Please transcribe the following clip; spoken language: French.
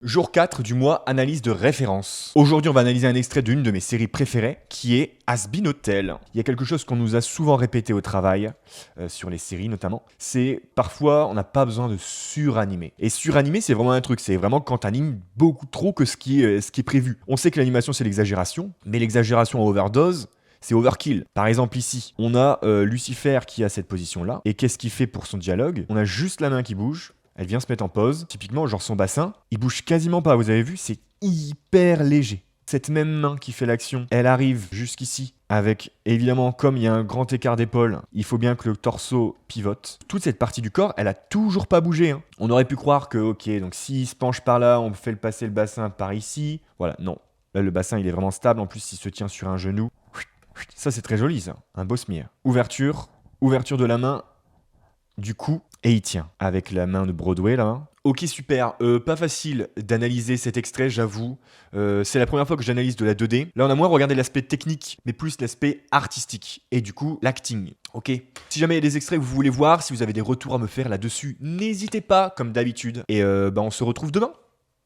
Jour 4 du mois, analyse de référence. Aujourd'hui, on va analyser un extrait d'une de mes séries préférées, qui est Has-Been Hotel. Il y a quelque chose qu'on nous a souvent répété au travail, sur les séries notamment, c'est parfois on n'a pas besoin de suranimer. Et suranimer, c'est vraiment un truc, c'est vraiment quand t'animes beaucoup trop que ce qui est prévu. On sait que l'animation c'est l'exagération, mais l'exagération à overdose, c'est overkill. Par exemple ici, on a Lucifer qui a cette position-là, et qu'est-ce qu'il fait pour son dialogue? On a juste la main qui bouge, elle vient se mettre en pause. Typiquement, genre son bassin, il bouge quasiment pas. Vous avez vu, c'est hyper léger. Cette même main qui fait l'action, elle arrive jusqu'ici. Avec, évidemment, comme il y a un grand écart d'épaule, il faut bien que le torseau pivote. Toute cette partie du corps, elle a toujours pas bougé. Hein. On aurait pu croire que, ok, donc s'il se penche par là, on fait passer le bassin par ici. Voilà, non. Là, le bassin, il est vraiment stable. En plus, il se tient sur un genou. Ça, c'est très joli, ça. Un beau smear. Ouverture de la main, du coup, et il tient avec la main de Broadway là. Ok, super. Pas facile d'analyser cet extrait, j'avoue. C'est la première fois que j'analyse de la 2D. Là, on a moins regardé l'aspect technique, mais plus l'aspect artistique et du coup l'acting. Ok. Si jamais il y a des extraits que vous voulez voir, si vous avez des retours à me faire là-dessus, n'hésitez pas, comme d'habitude. Et on se retrouve demain.